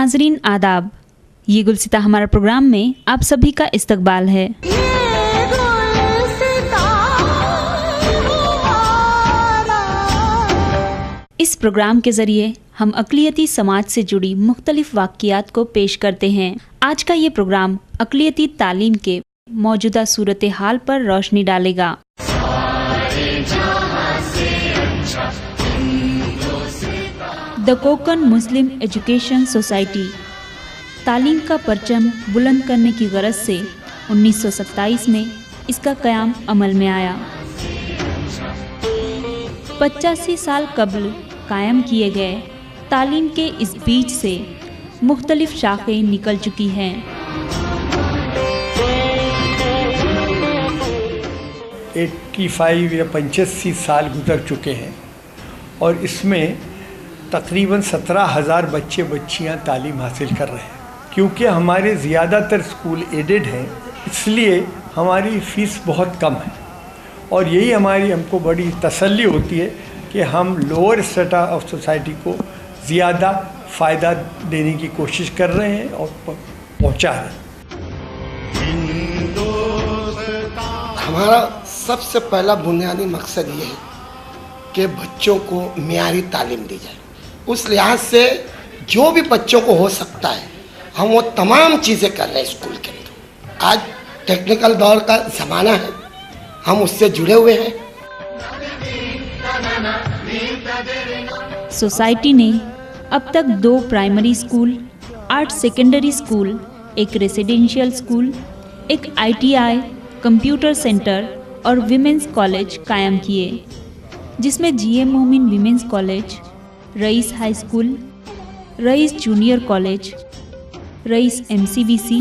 नाजरीन आदाब, ये गुलसिता हमारा प्रोग्राम में आप सभी का इस्तकबाल है। इस प्रोग्राम के जरिए हम अक़लियती समाज से जुड़ी मुख्तलिफ वाक़ियात को पेश करते हैं। आज का ये प्रोग्राम अक़लियती तालीम के मौजूदा सूरत हाल पर रोशनी डालेगा। The Konkan Muslim education society तालीम का परचम बुलंद करने की गरज से 1927 में इसका क़याम अमल में आया। 85 साल कबल कायम किए गए तालीम के इस बीज से मुख्तलिफ शाखें निकल चुकी हैं। 85 या 85 साल गुजर चुके हैं और इसमें तकरीबन 17,000 बच्चे बच्चियां तालीम हासिल कर रहे हैं। क्योंकि हमारे ज़्यादातर स्कूल एडेड हैं, इसलिए हमारी फ़ीस बहुत कम है और यही हमको बड़ी तसल्ली होती है कि हम लोअर स्ट्रेटा ऑफ सोसाइटी को ज़्यादा फ़ायदा देने की कोशिश कर रहे हैं और पहुँचा रहे हैं। हमारा सबसे पहला बुनियादी मकसद ये है कि बच्चों को मियारी तालीम दी जाए। उस लिहाज से जो भी बच्चों को हो सकता है हम वो तमाम चीज़ें कर रहे हैं स्कूल के अंदर। आज टेक्निकल दौर का ज़माना है, हम उससे जुड़े हुए हैं। सोसाइटी ने अब तक 2 प्राइमरी स्कूल, 8 सेकेंडरी स्कूल, एक रेसिडेंशियल स्कूल, एक ITI, कंप्यूटर सेंटर और विमेंस कॉलेज कायम किए, जिसमें GM Momin women's college, Rais high school, Rais junior college, Rais MCBC,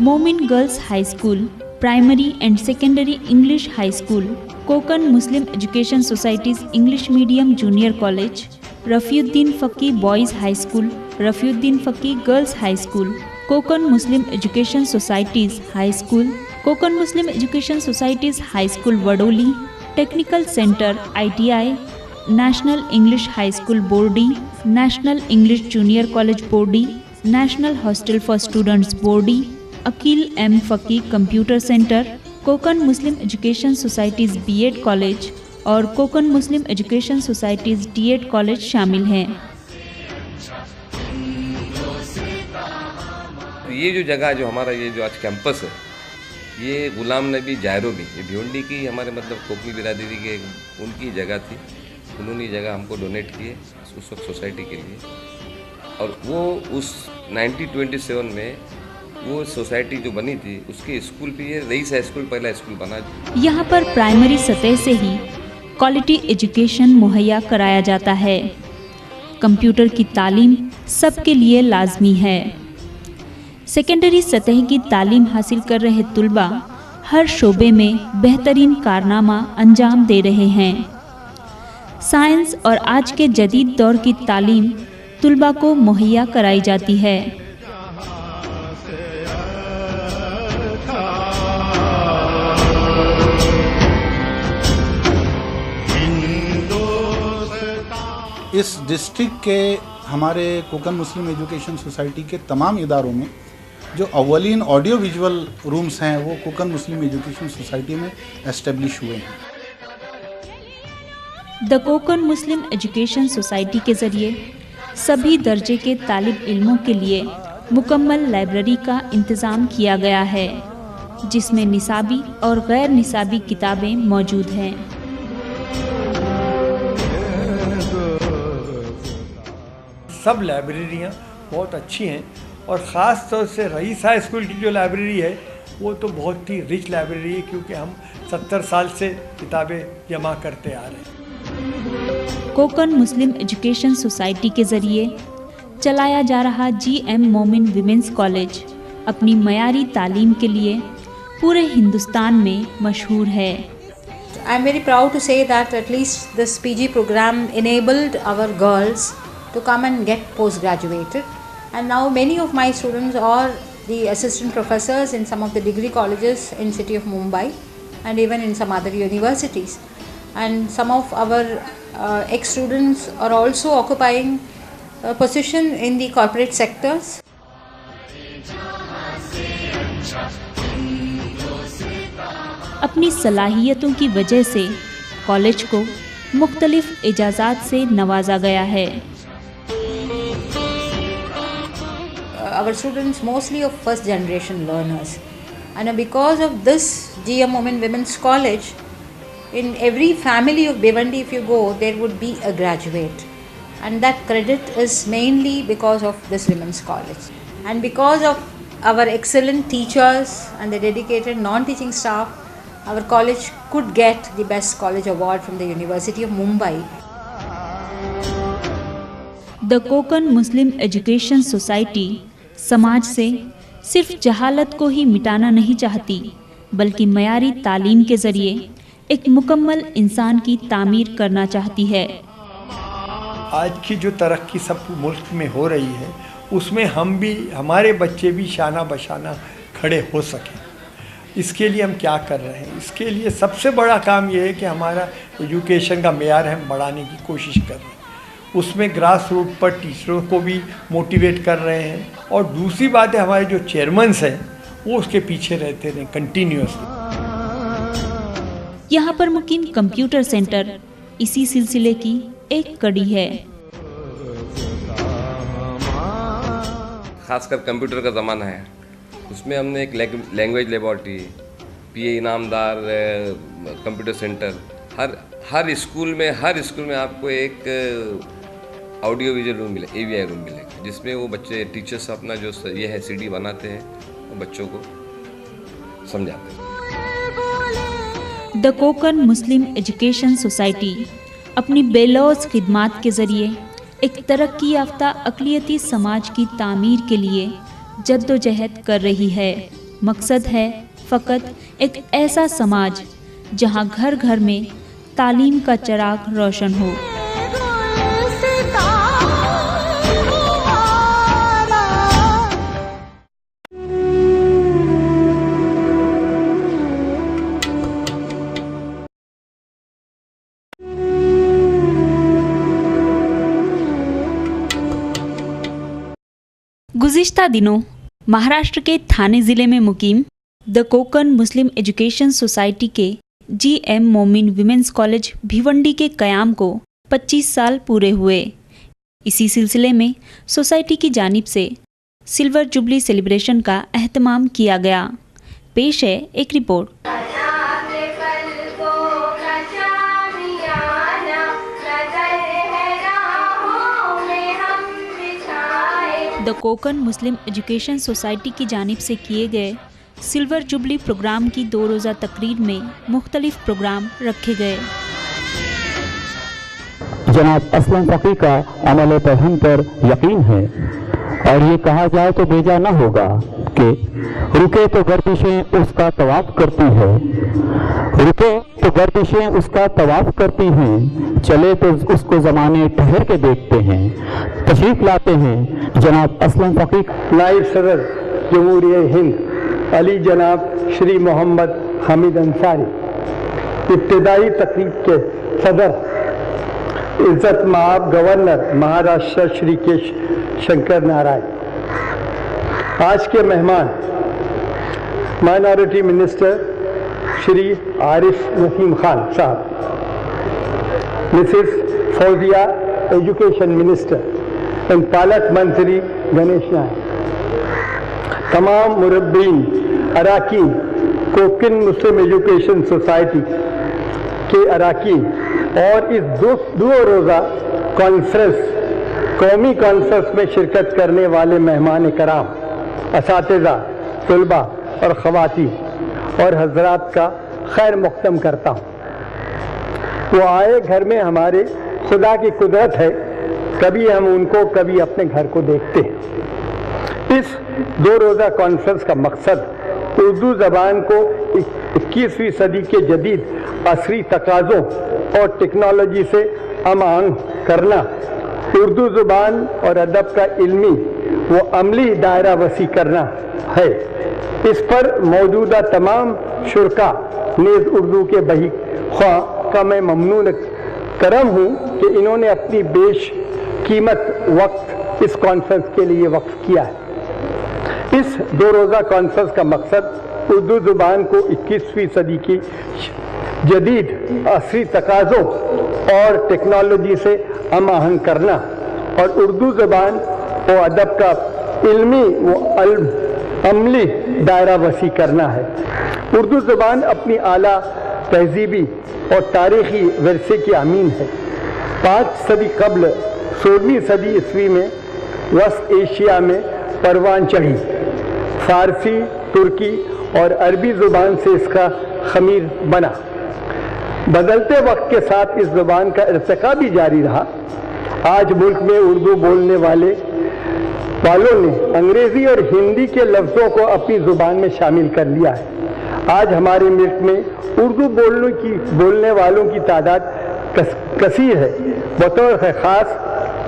Momin girls high school, primary and secondary English high school, Kokan Muslim education societies English medium junior college, Rafiuddin Faki boys high school, Rafiuddin Faki girls high school, Kokan Muslim education societies high school, Kokan Muslim education societies high school Wadoli, technical centre ITI, national English high school Bordi, national English junior college Bordi, national hostel for students Bordi, Akeel M Faki computer centre, Kokan Muslim education societies B.Ed college और Kokan Muslim education societies D.Ed college शामिल हैं। ये जो जगह जो हमारा ये जो आज कैंपस है, ये गुलाम नबी जायरोबी, ये भिवंडी की हमारे मतलब कोकनी बिरादरी के उनकी जगह थी। उन्होंने ये जगह हमको डोनेट किए उस वक्त सोसाइटी के लिए, और वो उस 1927 में वो सोसाइटी जो बनी थी उसके स्कूल भी ये रईस हाई स्कूल पहला स्कूल बना। यहाँ पर प्राइमरी सतह से ही क्वालिटी एजुकेशन मुहैया कराया जाता है। कंप्यूटर की तालीम सबके लिए लाजमी है। सेकेंडरी सतह की तालीम हासिल कर रहे तुलबा हर शोबे में बेहतरीन कारनामा अंजाम दे रहे हैं। साइंस और आज के जदीद दौर की तालीम तुलबा को मुहैया कराई जाती है। इस डिस्ट्रिक्ट के हमारे कोकन मुस्लिम एजुकेशन सोसाइटी के तमाम इदारों में जो अव्वलीन ऑडियो विजुअल रूम्स हैं वो कोकन मुस्लिम एजुकेशन सोसाइटी में एस्टेब्लिश हुए हैं। The Konkan Muslim education society के ज़रिए सभी दर्जे के तालिब इल्मों के लिए मुकम्मल लाइब्रेरी का इंतज़ाम किया गया है, जिसमें निसाबी और गैर निसाबी किताबें मौजूद हैं। सब लाइब्रेरियाँ बहुत अच्छी हैं और ख़ास तौर से रईस हाई स्कूल की जो लाइब्रेरी है वो तो बहुत ही रिच लाइब्रेरी है, क्योंकि हम 70 साल से किताबें जमा करते आ रहे हैं। कोकन मुस्लिम एजुकेशन सोसाइटी के ज़रिए चलाया जा रहा GM मोमिन विमेंस कॉलेज अपनी मयारी तालीम के लिए पूरे हिंदुस्तान में मशहूर है। I am very proud to say that at least this PG program enabled our girls to come and get postgraduated, and now many of my students are the assistant professors in some of the degree colleges in city of Mumbai and even in some other universities, and some of our ex-students are also occupying position in the corporate sectors. अपनी सलाहियतों की वजह से college को मुख्तलिफ इजाज़ात से नवाजा गया है। Our students mostly of first generation learners, and because of this GM Women's College, in every family of Bhiwandi if you go, there would be a graduate, and that credit is mainly because of this women's college, and because of our excellent teachers and the dedicated non-teaching staff, our college could get the best college award from the University of Mumbai. The Konkan Muslim education society समाज से सिर्फ जहालत को ही मिटाना नहीं चाहती, बल्कि मयारी तालीम के ज़रिए एक मुकम्मल इंसान की तामीर करना चाहती है। आज की जो तरक्की सब मुल्क में हो रही है, उसमें हम भी, हमारे बच्चे भी शाना बशाना खड़े हो सकें, इसके लिए हम क्या कर रहे हैं? इसके लिए सबसे बड़ा काम ये है कि हमारा एजुकेशन का मेयार हम बढ़ाने की कोशिश कर रहे हैं। उसमें ग्रास रूट पर टीचरों को भी मोटिवेट कर रहे हैं, और दूसरी बात है हमारे जो चेयरमैन्स हैं वो उसके पीछे रहते हैं कंटिन्यूअसली। यहाँ पर मुकीम कंप्यूटर सेंटर इसी सिलसिले की एक कड़ी है। खासकर कंप्यूटर का ज़माना है, उसमें हमने एक language laboratory, PA Inamdar computer centre, हर स्कूल में आपको एक ऑडियो विजुअल रूम मिले, AVI रूम मिलेगा, जिसमें वो बच्चे टीचर्स अपना जो ये है CD बनाते हैं, वो बच्चों को समझाते हैं। The Konkan Muslim education society अपनी बेलौस खिदमात के ज़रिए एक तरक्की याफ्ता अक़लियती समाज की तामीर के लिए जद्दोजहद कर रही है। मकसद है फ़कत एक ऐसा समाज जहां घर घर में तालीम का चिराग रोशन हो। गुज़िश्ता दिनों महाराष्ट्र के थाने ज़िले में मुकीम the Konkan Muslim education society के GM Momin women's college Bhiwandi के क़याम को 25 साल पूरे हुए। इसी सिलसिले में सोसाइटी की जानिब से सिल्वर जुबली सेलिब्रेशन का एहतमाम किया गया। पेश है एक रिपोर्ट। The Konkan Muslim education society की जानिब से किए गए सिल्वर जुबली प्रोग्राम की 2 रोज़ा तकरीर में मुख्तलिफ प्रोग्राम रखे गए। जनाब असलम फ़की का अमल पहन पर यकीन है, और ये कहा जाए तो बेजा न होगा कि रुके तो गर्दिशें उसका तवाफ करती है, रुके तो गर्दिशें उसका तवाफ करती हैं, चले तो उसको ज़माने ठहर के देखते हैं। तशरीफ़ लाते हैं जनाब असलम फ़की। नायब सदर जमहूरियत हिंद अली जनाब श्री मोहम्मद हामिद अंसारी, इब्तदाई तकरीब के सदर इज़्ज़त माब गवर्नर महाराष्ट्र श्री के शंकर नारायण, आज के मेहमान माइनॉरिटी मिनिस्टर श्री आरिफ नसीम खान साहब, Mrs Fauzia education minister and पालक मंत्री गणेश नायक, तमाम मुरब्बीन अराकीन कोकन मुस्लिम एजुकेशन सोसाइटी के अराकीन और इस दो रोज़ा कॉन्फ्रेंस कौमी कॉन्फ्रेंस में शिरकत करने वाले मेहमान कराम, असातिज़ा, तलबा और ख़वातीन और हजरात का खैर मक़दम करता हूँ। वो आए घर में हमारे खुदा की कुदरत है, कभी हम उनको कभी अपने घर को देखते हैं। इस 2 रोज़ा कॉन्फ्रेंस का मकसद उर्दू ज़बान को 21वीं सदी के जदीद असरी तकाज़ों और टेक्नोलॉजी से हम-आहंग करना, उर्दू ज़ुबान और अदब का इल्मी व अमली दायरा वसी करना है। इस पर मौजूदा तमाम शुरका नेज़ उर्दू के बही ख्वाह का मैं ममनून करम हूँ कि इन्होंने अपनी कीमत वक्त इस कॉन्फ्रेंस के लिए वक्फ किया है। इस 2 रोज़ा कॉन्फ्रेंस का मकसद उर्दू ज़ुबान को 21वीं सदी की जदीद असरी तकाज़ों और टेक्नोलॉजी से हम आहंग करना और उर्दू ज़ुबान व अदब का इल्मी व अमली दायरा वसी करना है। उर्दू ज़ुबान अपनी आला तहजीबी और तारीख़ी विरसे की अमीन है। 5 सदी कबल 16वीं सदी ईस्वी में वस्त एशिया में परवान चढ़ी। फ़ारसी, तुर्की और अरबी ज़ुबान से इसका ख़मीर बना। बदलते वक्त के साथ इस ज़ुबान का इर्तिक़ा भी जारी रहा। आज मुल्क में उर्दू बोलने वालों ने अंग्रेज़ी और हिंदी के लफ्ज़ों को अपनी ज़ुबान में शामिल कर लिया है। आज हमारे मुल्क में उर्दू बोलने वालों की तादाद कसीर है। बतौर ख़ास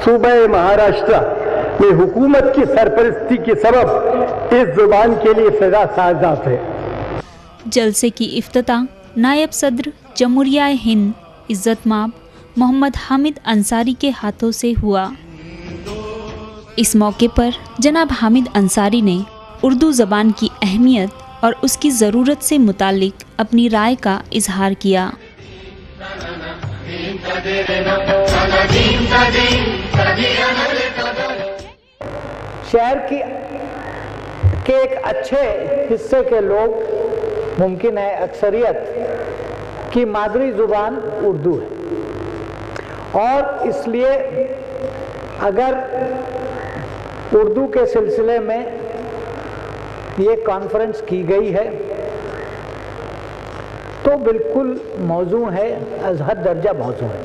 सूबा महाराष्ट्र में हुकूमत की सरपरस्ती के सबब इस ज़ुबान के लिए फ़िज़ा साज़ात है। जलसे की इफ्तिताह नायब सदर जमहूरिया हिंद इज़्ज़त माब मोहम्मद हामिद अंसारी के हाथों से हुआ। इस मौके पर जनाब हामिद अंसारी ने उर्दू ज़बान की अहमियत और उसकी ज़रूरत से मुतालिक अपनी राय का इजहार किया। शहर के एक अच्छे हिस्से के लोग मुमकिन है अक्सरियत की मादरी ज़ुबान उर्दू है और इसलिए अगर उर्दू के सिलसिले में ये कॉन्फ्रेंस की गई है तो बिल्कुल मौजू है, अज़हद दर्जा मौजू है।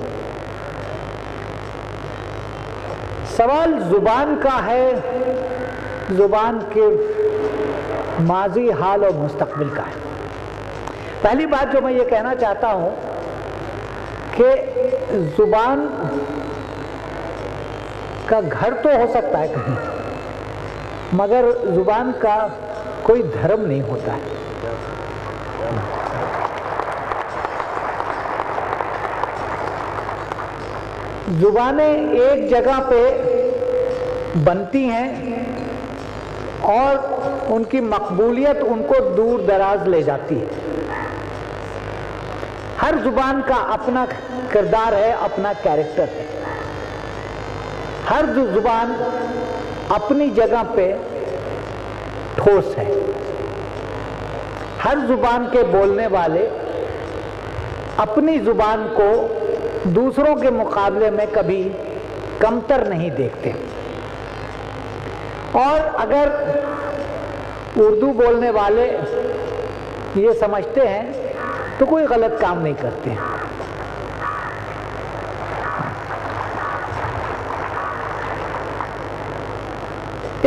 सवाल ज़ुबान का है, ज़ुबान के माजी, हाल और मुस्तक़बिल का है। पहली बात जो मैं ये कहना चाहता हूँ कि ज़ुबान का घर तो हो सकता है कहीं, मगर ज़ुबान का कोई धर्म नहीं होता है। ज़ुबानें एक जगह पे बनती हैं और उनकी मकबूलियत उनको दूर दराज ले जाती है। हर ज़ुबान का अपना किरदार है, अपना कैरेक्टर है। हर ज़ुबान अपनी जगह पे ठोस है। हर ज़ुबान के बोलने वाले अपनी ज़ुबान को दूसरों के मुकाबले में कभी कमतर नहीं देखते और अगर उर्दू बोलने वाले ये समझते हैं तो कोई गलत काम नहीं करते हैं।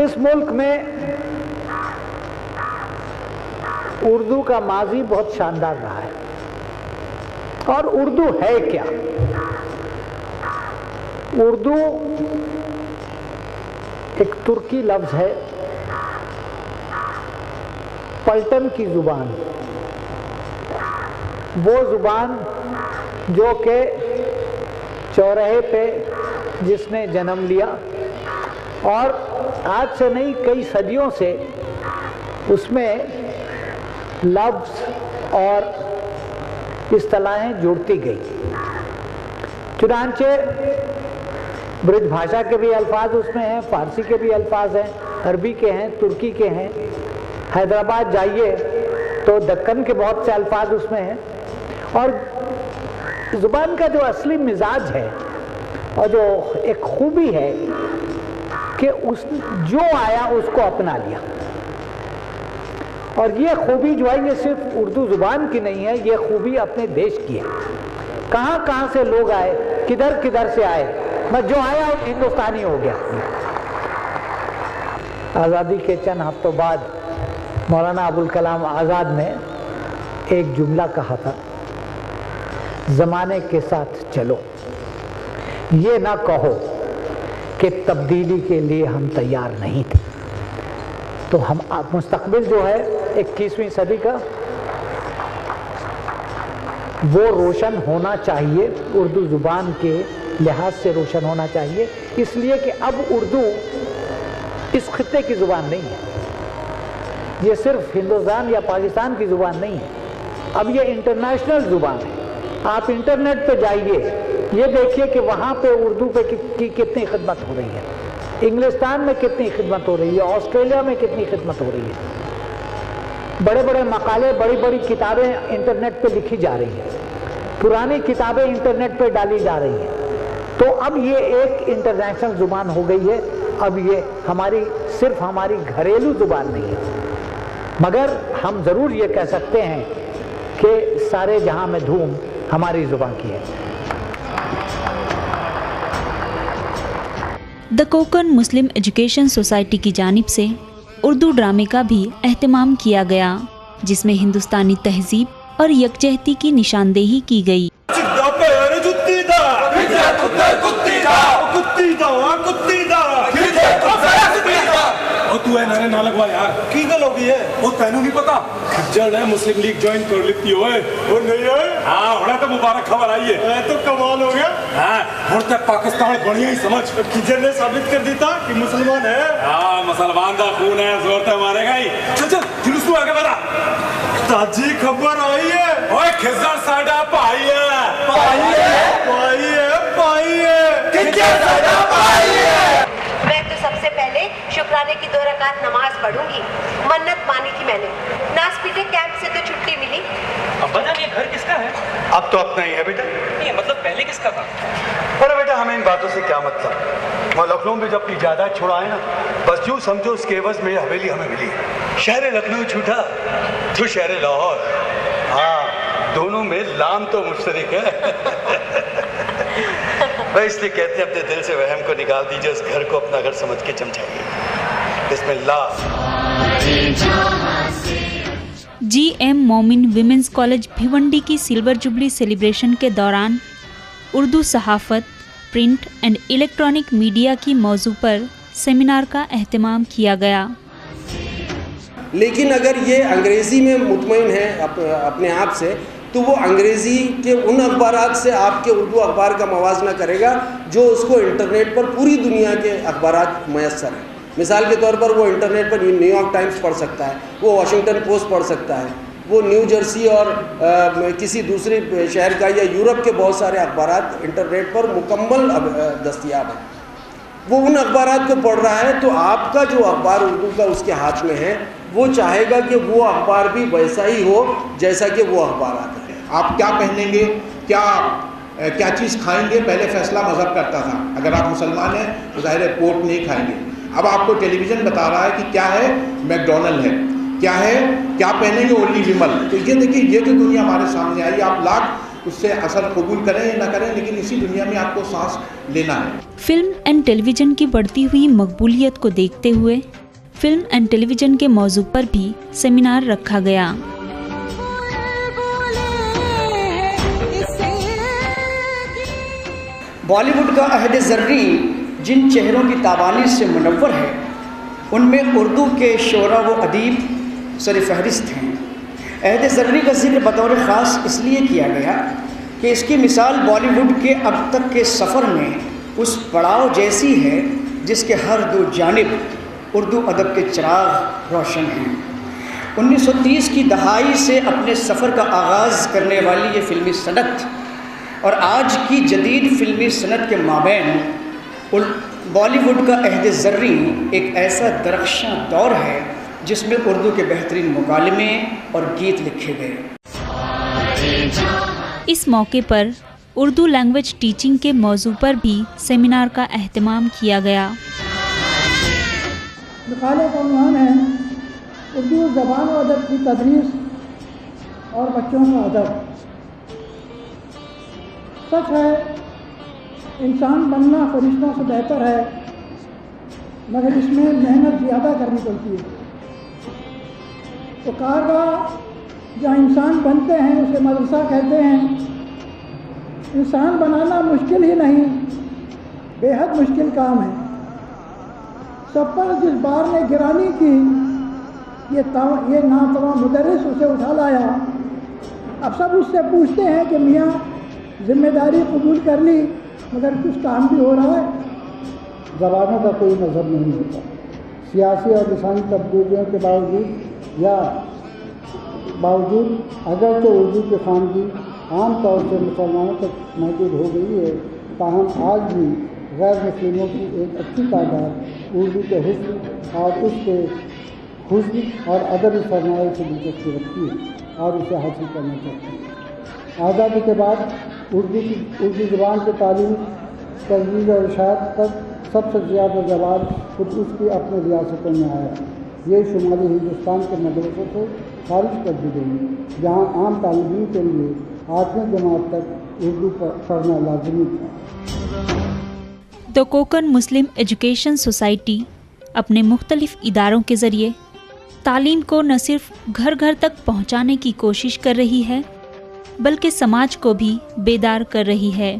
इस मुल्क में उर्दू का माजी बहुत शानदार रहा है और उर्दू है क्या? उर्दू एक तुर्की लफ्ज़ है, पलटन की ज़ुबान, वो ज़ुबान जो के चौराहे पे जिसने जन्म लिया और आज से नहीं कई सदियों से उसमें लफ्ज़ और इस्तिलाहें जुड़ती गई। चुनांचे ब्रिज भाषा के भी अल्फाज उसमें हैं, फ़ारसी के भी अल्फाज हैं, अरबी के हैं, तुर्की के हैं। हैदराबाद जाइए तो दक्कन के बहुत से अल्फाज उसमें हैं और ज़ुबान का जो असली मिजाज है और जो एक खूबी है कि उस जो आया उसको अपना लिया। और ये खूबी जो है ये सिर्फ उर्दू ज़ुबान की नहीं है, ये खूबी अपने देश की है। कहाँ कहाँ से लोग आए, किधर किधर से आए, बस जो आया वो हिंदुस्तानी हो गया। आज़ादी के चंद हफ्तों बाद मौलाना अबुल कलाम आज़ाद ने एक जुमला कहा था, ज़माने के साथ चलो, ये ना कहो कि तब्दीली के लिए हम तैयार नहीं थे। तो हम मुस्तकबिल जो है 21वीं सदी का वो रोशन होना चाहिए, उर्दू ज़ुबान के लिहाज से रोशन होना चाहिए। इसलिए कि अब उर्दू इस खित्ते की ज़ुबान नहीं है, ये सिर्फ हिंदुस्तान या पाकिस्तान की ज़ुबान नहीं है, अब ये इंटरनेशनल ज़ुबान है। आप इंटरनेट पे जाइए, ये देखिए कि वहाँ पे उर्दू पे की कितनी खिदमत हो रही है, इंग्लिस्तान में कितनी खिदमत हो रही है, ऑस्ट्रेलिया में कितनी खिदमत हो रही है। बड़े बड़े मकाले, बड़ी बड़ी किताबें इंटरनेट पे लिखी जा रही हैं, पुरानी किताबें इंटरनेट पे डाली जा रही हैं। तो अब ये एक इंटरनेशनल ज़ुबान हो गई है। अब ये हमारी सिर्फ हमारी घरेलू ज़ुबान नहीं है, मगर हम ज़रूर ये कह सकते हैं कि सारे जहां में धूम हमारी ज़ुबान की है। The Konkan Muslim education society की जानिब से उर्दू ड्रामे का भी एहतमाम किया गया, जिसमें हिंदुस्तानी तहजीब और यकजहती की निशानदेही की गई। तू है नारे ना लगवा यार, की गल हो गई है? वो तेनू नहीं पता खज्जल है मुस्लिम लीग ज्वाइन कर लेती होए। वो नहीं है? हाँ, होना तो मुबारक खबर आई है। तो कमाल हो गया। हाँ, हुण ते पाकिस्तान बढ़िया ही समझ। खज्जल ने साबित कर दिया कि मुसलमान है। हाँ, मुसलमान दा खून है, जोर तो मारेगा ही। चल चल जुलूस तू आगे बढ़ा। ताजी खबर आई है। ओए खज्जल साडा भाई है। भाई है, भाई है, भाई है। खज्जल साडा भाई है। मैं तो सबसे पहले शुक्राने की 2 रकात नमाज पढ़ूंगी। मन्नत मानी थी मैंने, नासपीटे कैंप से तो छुट्टी मिली। अब्बा जान, ये घर किसका है? अब तो अपना ही है बेटा। नहीं, मतलब पहले किसका था? अरे बेटा, हमें इन बातों से क्या मतलब। वहाँ लखनऊ में जब अपनी जायदाद छुड़ाए ना, बस यूँ समझो उसके एवज में हवेली हमें मिली। शहर लखनऊ छूटा तो शहर लाहौर। हाँ, दोनों में लाम तो मुश्तरक है। भाई इसलिए कहते हैं अपने दिल से वहम को निकाल दीजिए, उस घर को अपना घर समझ के चमचाइए। बिस्मिल्लाह। GM Momin women's college Bhiwandi की सिल्वर जुबली सेलिब्रेशन के दौरान उर्दू सहाफ़त, प्रिंट एंड इलेक्ट्रॉनिक मीडिया की मौजू पर सेमिनार का एहतमाम किया गया। लेकिन अगर ये अंग्रेज़ी में मुतमईन है अपने आप से, तो वो अंग्रेज़ी के उन अखबारात से आपके उर्दू अखबार का मवाजना करेगा जो उसको इंटरनेट पर पूरी दुनिया के अखबारात मैसर हैं। मिसाल के तौर पर वो इंटरनेट पर न्यूयॉर्क टाइम्स पढ़ सकता है, वो वॉशिंगटन पोस्ट पढ़ सकता है, वो न्यू जर्सी और किसी दूसरे शहर का या यूरोप के बहुत सारे अखबारात इंटरनेट पर मुकम्मल दस्तयाब हैं। वो उन अखबारात को पढ़ रहा है, तो आपका जो अखबार उर्दू का उसके हाथ में है, वो चाहेगा कि वो अखबार भी वैसा ही हो जैसा कि वो अखबार आता है। आप क्या पहनेंगे, क्या चीज़ खाएंगे, पहले फैसला मज़हब करता था। अगर आप मुसलमान हैं तो ज़ाहिर है पोर्क नहीं खाएंगे। अब आपको टेलीविज़न बता रहा है कि क्या है, मैकडोनल्ड है, क्या है, क्या पहनेंगे, ओनली विमल। तो ये देखिए, ये जो दुनिया हमारे सामने आई, आप लाख उससे असर कबूल करें या ना करें, लेकिन इसी दुनिया में आपको सांस लेना है। फिल्म एंड टेलीविज़न की बढ़ती हुई मकबूलियत को देखते हुए फिल्म एंड टेलीविज़न के मौजू पर भी सेमिनार रखा गया। बॉलीवुड का अहद ज़र्री जिन चेहरों की ताबानी से मुनव्वर है, उनमें उर्दू के शोरा व अदीब सर फहरिस्त हैं। अहद ज़र्री का जिक्र बतौर ख़ास इसलिए किया गया कि इसकी मिसाल बॉलीवुड के अब तक के सफ़र में उस पड़ाव जैसी है जिसके हर दो जानिब उर्दू अदब के चिराग रोशन हैं। 1930 की दहाई से अपने सफ़र का आगाज़ करने वाली ये फ़िल्मी सनत और आज की जदीद फ़िल्मी सनत के माबैन बॉलीवुड का अहद ज़र्री एक ऐसा दरख्शां दौर है जिसमें उर्दू के बेहतरीन मुकालमे और गीत लिखे गए। इस मौके पर उर्दू लैंग्वेज टीचिंग के मौजू पर भी सेमिनार का एहतमाम किया गया। मकाले का उन्वान है उर्दू ज़बान और अदब की तदरीस और बच्चों का अदब। सच है, इंसान बनना फरिश्तों से बेहतर है, मगर इसमें मेहनत ज़्यादा करनी पड़ती है। तो कारगाह जहाँ इंसान बनते हैं उसे मदरसा कहते हैं। इंसान बनाना मुश्किल ही नहीं, बेहद मुश्किल काम है। सब पर जिस बार ने गिरानी की, ये नातवा मुदर्रिस उसे उठा लाया। अब सब उससे पूछते हैं कि मियाँ जिम्मेदारी कबूल कर ली, मगर कुछ काम भी हो रहा है। ज़बानों का कोई मज़हब नहीं होता। सियासी और लिसानी तब्दीलियों के बावजूद अगरचे उर्दू की ख़वानगी आम तौर से मुसलमानों तक महदूद हो गई है, ताहम आज भी गैर मुस्लिमों की एक अच्छी तादाद उर्दू के हुस्न और उसके हुस्न और अदबी सरमाए से दिलचस्पी रखती है और इसे हासिल करना चाहती है। आज़ादी के बाद उर्दू ज़ुबान के तालीम, तजवीज़ और इशाअत पर सबसे ज़्यादा जवाब खुद उसकी अपने रियासतों में आया। ये शुमाली हिंदुस्तान के मदरसों से खारिज कर दी गई, जहाँ आम तालिबीन के लिए 8वीं जमात तक उर्दू पढ़ना लाजमी था। The Konkan Muslim education society अपने मुख्तलिफ इदारों के ज़रिए तालीम को न सिर्फ घर घर तक पहुँचाने की कोशिश कर रही है, बल्कि समाज को भी बेदार कर रही है।